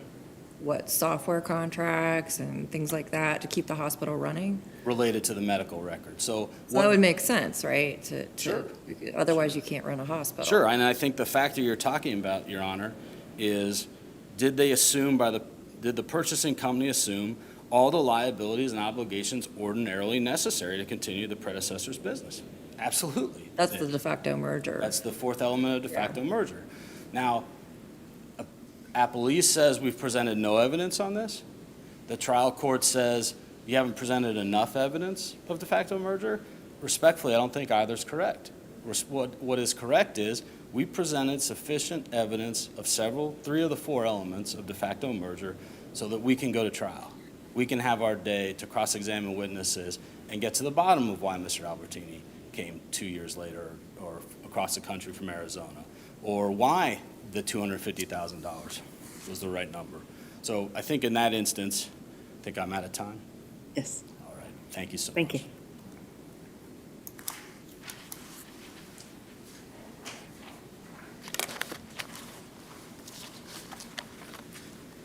software contracts and things like that to keep the hospital running? Related to the medical record. So that would make sense, right? Sure. Otherwise, you can't run a hospital. Sure, and I think the factor you're talking about, Your Honor, is did the purchasing company assume all the liabilities and obligations ordinarily necessary to continue the predecessor's business? Absolutely. That's the de facto merger. That's the 4th element of de facto merger. Now, appellee says we've presented no evidence on this. The trial court says you haven't presented enough evidence of de facto merger. Respectfully, I don't think either's correct. What is correct is we presented sufficient evidence of 3 of the 4 elements of de facto merger so that we can go to trial. We can have our day to cross-examine witnesses and get to the bottom of why Mr. Albertini came 2 years later or across the country from Arizona, or why the $250,000 was the right number. So I think in that instance, I think I'm out of time. Yes. All right. Thank you so much. Thank you.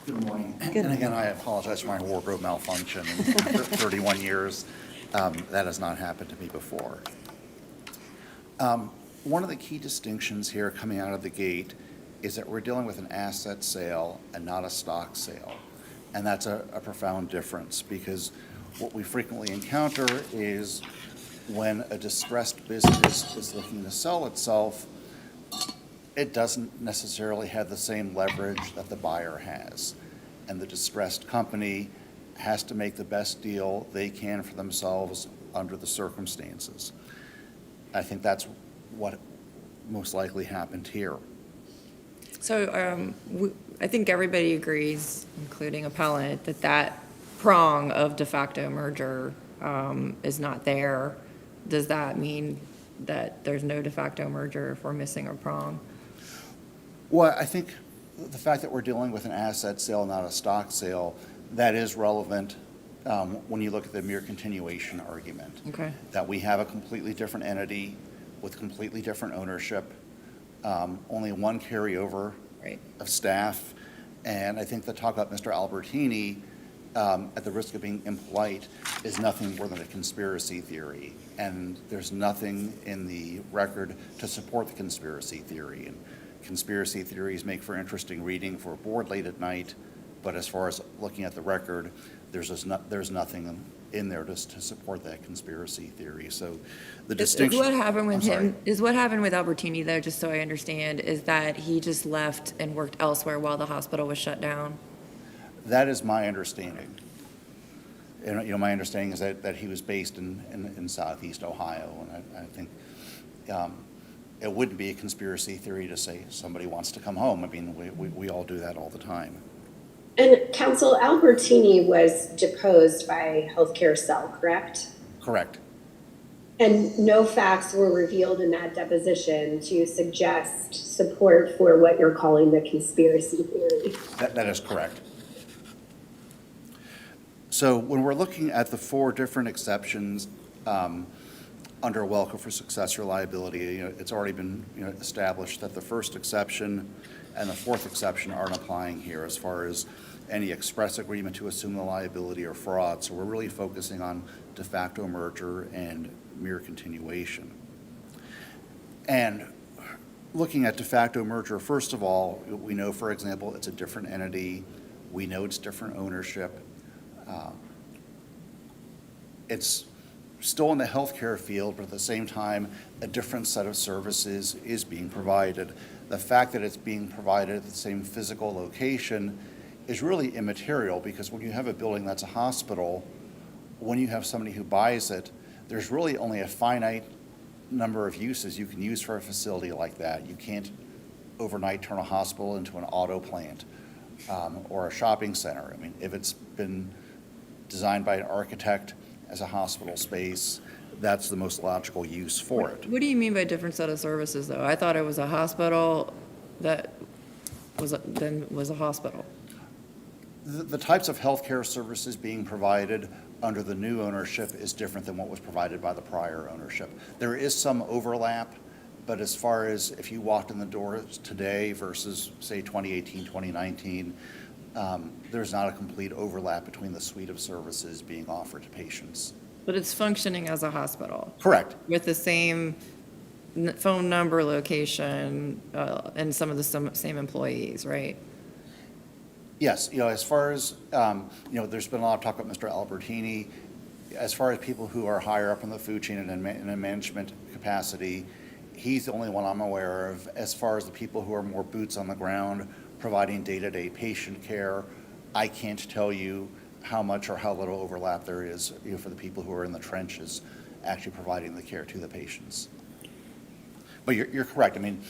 Good morning. Good. And again, I apologize for my wardrobe malfunction. After 31 years, that has not happened to me before. One of the key distinctions here coming out of the gate is that we're dealing with an asset sale and not a stock sale. And that's a profound difference, because what we frequently encounter is when a distressed business is looking to sell itself, it doesn't necessarily have the same leverage that the buyer has. And the distressed company has to make the best deal they can for themselves under the circumstances. I think that's what most likely happened here. So I think everybody agrees, including appellant, that that prong of de facto merger is not there. Does that mean that there's no de facto merger if we're missing a prong? Well, I think the fact that we're dealing with an asset sale, not a stock sale, that is relevant when you look at the mere continuation argument. Okay. That we have a completely different entity with completely different ownership, only one carryover Right. of staff. And I think the talk about Mr. Albertini, at the risk of being impolite, is nothing more than a conspiracy theory. And there's nothing in the record to support the conspiracy theory. And conspiracy theories make for interesting reading for a board late at night, but as far as looking at the record, there's nothing in there just to support that conspiracy theory. So the distinction. What happened with I'm sorry. him, is what happened with Albertini, though, just so I understand, is that he just left and worked elsewhere while the hospital was shut down? That is my understanding. And, my understanding is that he was based in Southeast Ohio, and I think it wouldn't be a conspiracy theory to say somebody wants to come home. I mean, we all do that all the time. And Counsel Albertini was deposed by Healthcare Cell, correct? Correct. And no facts were revealed in that deposition to suggest support for what you're calling the conspiracy theory. That is correct. So when we're looking at the four different exceptions under Welcome for Successor Liability, it's already been established that the first exception and the fourth exception aren't applying here as far as any express agreement to assume the liability or fraud. So we're really focusing on de facto merger and mere continuation. And looking at de facto merger, first of all, we know, for example, it's a different entity. We know it's different ownership. It's still in the healthcare field, but at the same time, a different set of services is being provided. The fact that it's being provided at the same physical location is really immaterial, because when you have a building that's a hospital, when you have somebody who buys it, there's really only a finite number of uses you can use for a facility like that. You can't overnight turn a hospital into an auto plant or a shopping center. I mean, if it's been designed by an architect as a hospital space, that's the most logical use for it. What do you mean by different set of services, though? I thought it was a hospital that was a hospital. The types of healthcare services being provided under the new ownership is different than what was provided by the prior ownership. There is some overlap, but as far as if you walked in the doors today versus, say, 2018, 2019, there's not a complete overlap between the suite of services being offered to patients. But it's functioning as a hospital. Correct. With the same phone number, location, and some of the same employees, right? Yes, as far as, there's been a lot of talk about Mr. Albertini. As far as people who are higher up in the food chain and in a management capacity, he's the only one I'm aware of. As far as the people who are more boots on the ground, providing day-to-day patient care, I can't tell you how much or how little overlap there is for the people who are in the trenches actually providing the care to the patients. But you're correct. I mean,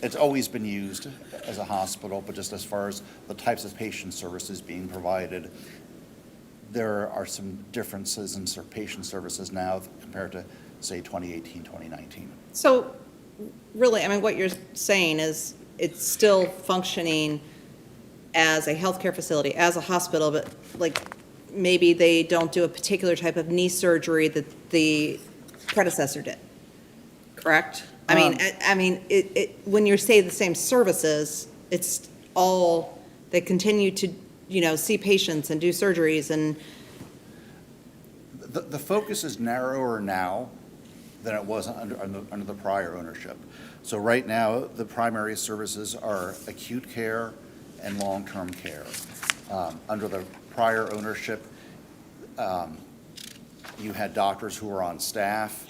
it's always been used as a hospital, but just as far as the types of patient services being provided, there are some differences in patient services now compared to, say, 2018, 2019. So really, I mean, what you're saying is it's still functioning as a healthcare facility, as a hospital, but like maybe they don't do a particular type of knee surgery that the predecessor did, correct? I mean, when you say the same services, it's all, they continue to, see patients and do surgeries and. The focus is narrower now than it was under the prior ownership. So right now, the primary services are acute care and long-term care. Under the prior ownership, you had doctors who were on staff.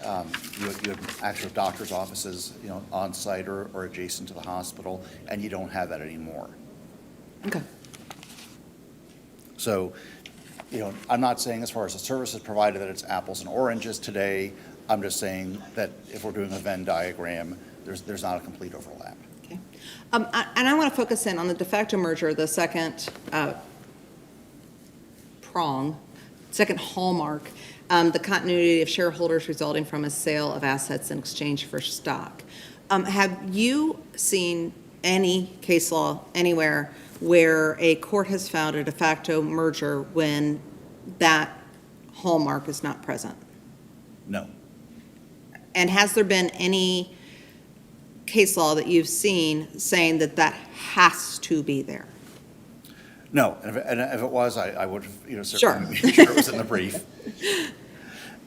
You had actual doctor's offices, on site or adjacent to the hospital, and you don't have that anymore. Okay. So, I'm not saying as far as the services provided that it's apples and oranges today. I'm just saying that if we're doing a Venn diagram, there's not a complete overlap. Okay. And I want to focus in on the de facto merger, the second prong, second hallmark, the continuity of shareholders resulting from a sale of assets in exchange for stock. Have you seen any case law anywhere where a court has found a de facto merger when that hallmark is not present? No. And has there been any case law that you've seen saying that that has to be there? No, and if it was, I would have, Sure. certainly made sure it was in the brief.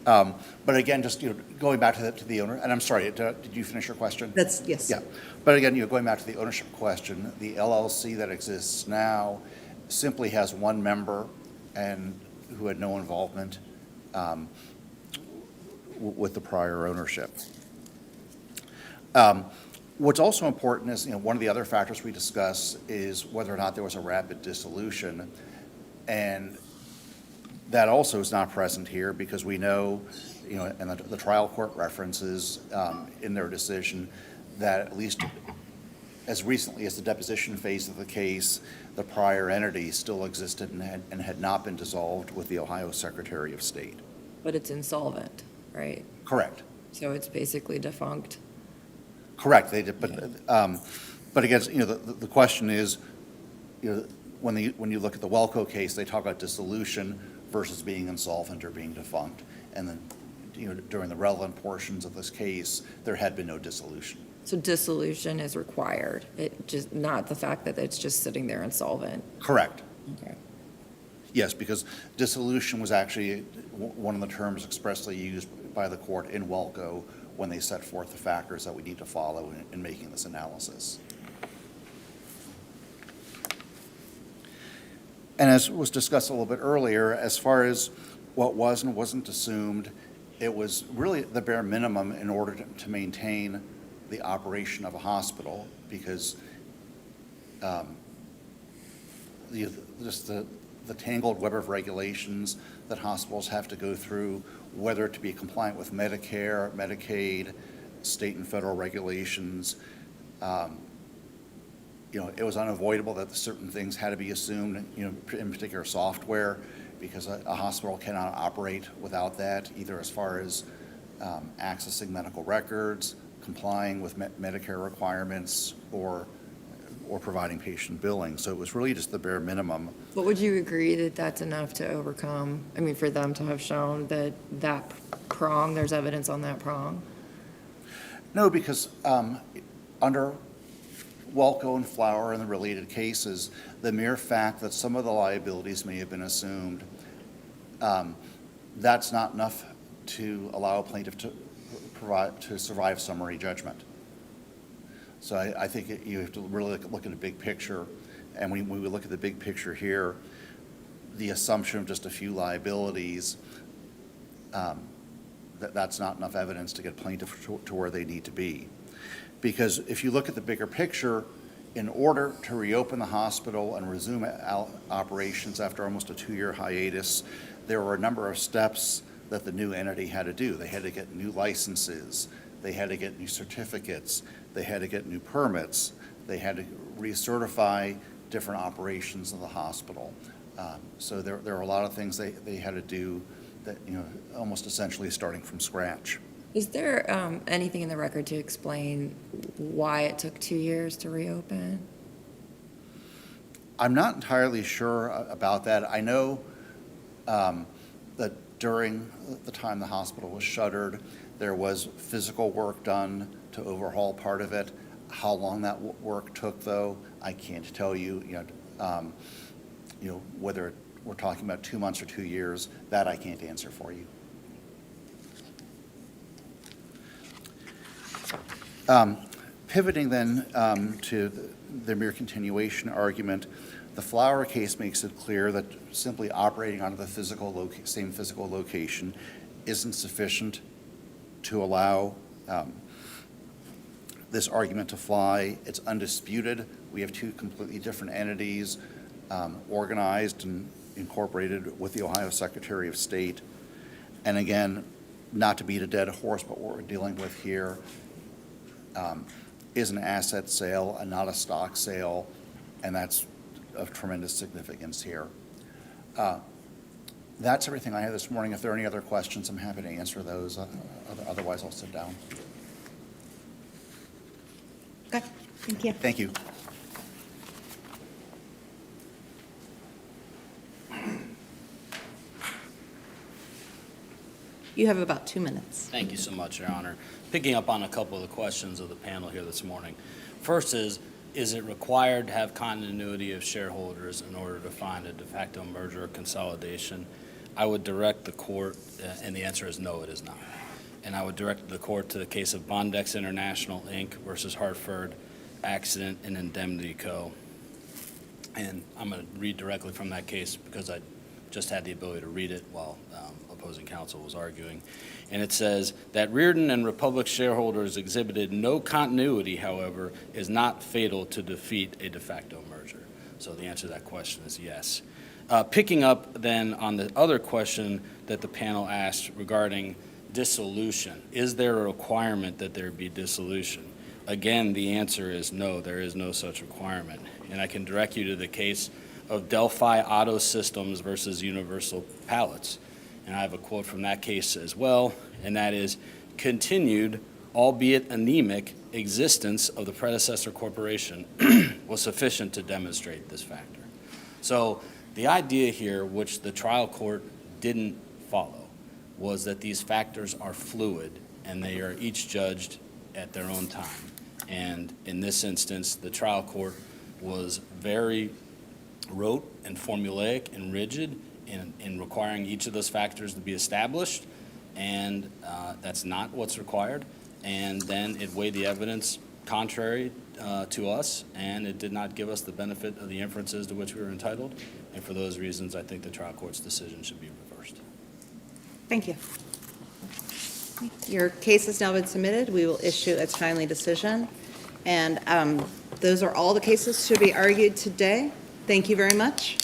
But again, just, going back to the owner, and I'm sorry, did you finish your question? Yes. Yeah, but again, going back to the ownership question, the LLC that exists now simply has one member and who had no involvement with the prior ownership. What's also important is, one of the other factors we discuss is whether or not there was a rapid dissolution. And that also is not present here because we know, and the trial court references in their decision that at least as recently as the deposition phase of the case, the prior entity still existed and had not been dissolved with the Ohio Secretary of State. But it's insolvent, right? Correct. So it's basically defunct. Correct. They did, but again, the question is, when you look at the Welco case, they talk about dissolution versus being insolvent or being defunct, and then during the relevant portions of this case, there had been no dissolution. So dissolution is required. It just, not the fact that it's just sitting there insolvent. Correct. Okay. Yes, because dissolution was actually one of the terms expressly used by the court in Welco when they set forth the factors that we need to follow in making this analysis. And as was discussed a little bit earlier, as far as what was and wasn't assumed, it was really the bare minimum in order to maintain the operation of a hospital, because just the tangled web of regulations that hospitals have to go through, whether to be compliant with Medicare, Medicaid, state and federal regulations. It was unavoidable that certain things had to be assumed, in particular software, because a hospital cannot operate without that, either as far as accessing medical records, complying with Medicare requirements, or providing patient billing. So it was really just the bare minimum. But would you agree that that's enough to overcome, for them to have shown that prong, there's evidence on that prong? No, because under Welco and Flower and the related cases, the mere fact that some of the liabilities may have been assumed, that's not enough to allow a plaintiff to survive summary judgment. So I think you have to really look at a big picture, and when we look at the big picture here, the assumption of just a few liabilities, that's not enough evidence to get plaintiff to where they need to be. Because if you look at the bigger picture, in order to reopen the hospital and resume operations after almost a 2-year hiatus, there were a number of steps that the new entity had to do. They had to get new licenses, they had to get new certificates, they had to get new permits, they had to recertify different operations of the hospital. So there were a lot of things they had to do that, almost essentially starting from scratch. Is there anything in the record to explain why it took 2 years to reopen? I'm not entirely sure about that. I know that during the time the hospital was shuttered, there was physical work done to overhaul part of it. How long that work took, though, I can't tell you. Whether we're talking about 2 months or 2 years, that I can't answer for you. Pivoting then to the mere continuation argument, the Flower case makes it clear that simply operating out of the same physical location isn't sufficient to allow this argument to fly. It's undisputed. We have two completely different entities organized and incorporated with the Ohio Secretary of State. And again, not to beat a dead horse, but what we're dealing with here is an asset sale and not a stock sale, and that's of tremendous significance here. That's everything I have this morning. If there are any other questions, I'm happy to answer those. Otherwise, I'll sit down. Okay, thank you. Thank you. You have about 2 minutes. Thank you so much, Your Honor. Picking up on a couple of the questions of the panel here this morning. First is it required to have continuity of shareholders in order to find a de facto merger or consolidation? I would direct the court, and the answer is no, it is not. And I would direct the court to the case of Bondex International, Inc. versus Hartford Accident and Indemnity Co. And I'm going to read directly from that case because I just had the ability to read it while opposing counsel was arguing. And it says that Reardon and Republic shareholders exhibited no continuity, however, is not fatal to defeat a de facto merger. So the answer to that question is yes. Picking up then on the other question that the panel asked regarding dissolution, is there a requirement that there be dissolution? Again, the answer is no, there is no such requirement. And I can direct you to the case of Delphi Auto Systems versus Universal Pallets. And I have a quote from that case as well, and that is, continued, albeit anemic, existence of the predecessor corporation was sufficient to demonstrate this factor. So the idea here, which the trial court didn't follow, was that these factors are fluid and they are each judged at their own time. And in this instance, the trial court was very rote and formulaic and rigid in requiring each of those factors to be established, and that's not what's required. And then it weighed the evidence contrary to us, and it did not give us the benefit of the inferences to which we were entitled. And for those reasons, I think the trial court's decision should be reversed. Thank you. Your case has now been submitted. We will issue a timely decision. And those are all the cases to be argued today. Thank you very much.